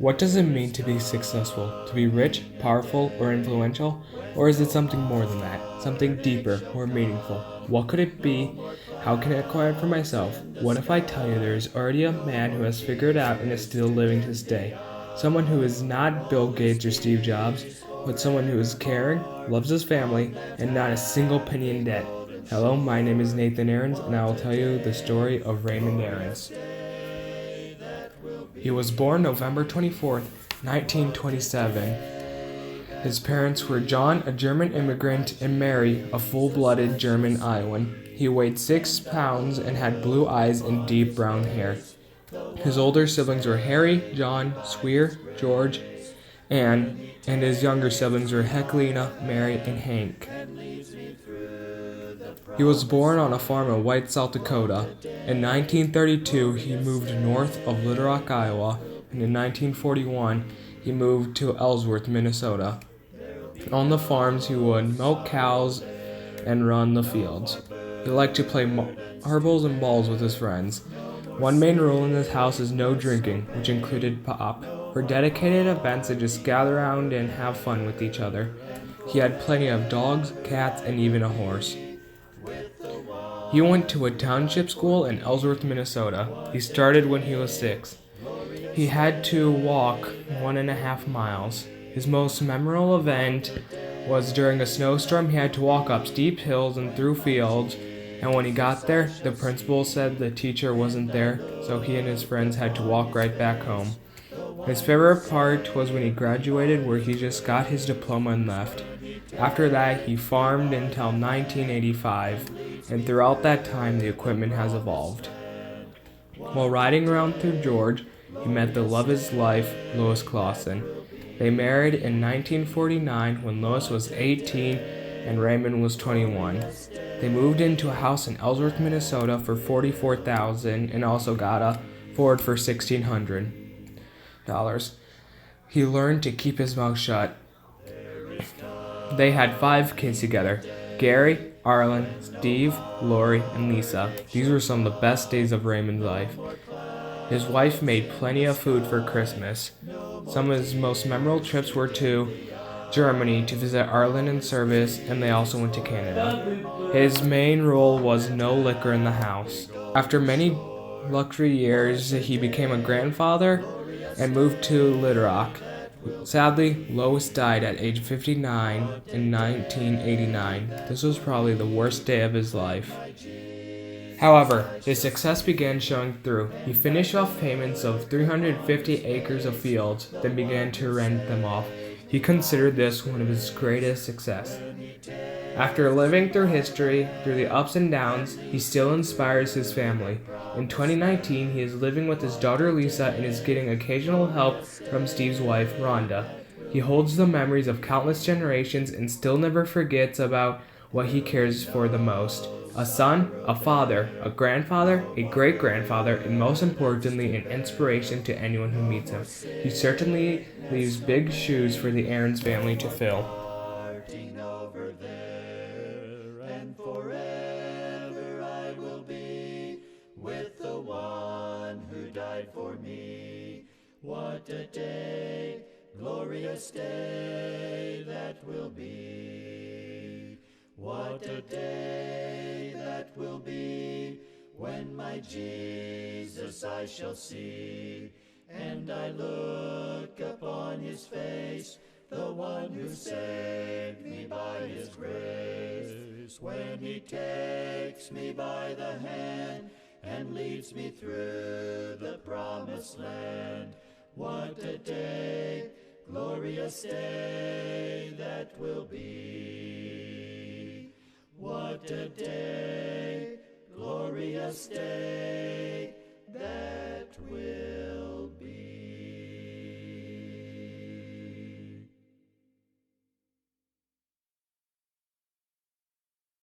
What does it mean to be successful? To be rich, powerful, or influential? Or is it something more than that? Something deeper, more meaningful? What could it be? How can I acquire it for myself? What if I tell you there is already a man who has figured it out and is still living to this day? Someone who is not Bill Gates or Steve Jobs, but someone who is caring, loves his family, and not a single penny in debt. Hello, my name is Nathan Arends, and I will tell you the story of Raymond Arends. He was born November 24th, 1927. His parents were John, a German immigrant, and Mary, a full-blooded German Iowan. He weighed 6 pounds and had blue eyes and deep brown hair. His older siblings were Harry, John, Swear, George, Anne, and his younger siblings were Heclina, Mary, and Hank. He was born on a farm in White, South Dakota. In 1932, he moved north of Little Rock, Iowa, and in 1941, he moved to Ellsworth, Minnesota. On the farms, he would milk cows and run the fields. He liked to play marbles and balls with his friends. One main rule in his house is no drinking, which included pop. For dedicated events, they just gather around and have fun with each other. He had plenty of dogs, cats, and even a horse. He went to a township school in Ellsworth, Minnesota. He started when he was 6. He had to walk 1.5 miles. His most memorable event was during a snowstorm. He had to walk up steep hills and through fields, and when he got there, the principal said the teacher wasn't there, so he and his friends had to walk right back home. His favorite part was when he graduated, where he just got his diploma and left. After that, he farmed until 1985, and throughout that time, the equipment has evolved. While riding around through Georgia, he met the love of his life, Lois Clausen. They married in 1949 when Lois was 18 and Raymond was 21. They moved into a house in Ellsworth, Minnesota for $44,000 and also got a Ford for $1,600. He learned to keep his mouth shut. They had 5 kids together: Gary, Arlen, Steve, Lori, and Lisa. These were some of the best days of Raymond's life. His wife made plenty of food for Christmas. Some of his most memorable trips were to Germany to visit Arlen in service, and they also went to Canada. His main rule was no liquor in the house. After many luxury years, he became a grandfather and moved to Little Rock. Sadly, Lois died at age 59 in 1989. This was probably the worst day of his life. However, his success began showing through. He finished off payments of 350 acres of fields, then began to rent them off. He considered this one of his greatest success. After living through history, through the ups and downs, he still inspires his family. In 2019, he is living with his daughter Lisa and is getting occasional help from Steve's wife, Rhonda. He holds the memories of countless generations and still never forgets about what he cares for the most: a son, a father, a grandfather, a great-grandfather, and most importantly, an inspiration to anyone who meets him. He certainly leaves big shoes for the Arends family to fill. Over there, and forever I will be with the one who died for me. What a day, glorious day that will be. What a day that will be, when my Jesus I shall see, and I look upon his face, the one who saved me by his grace. When he takes me by the hand and leads me through the promised land. What a day, glorious day that will be. What a day, glorious day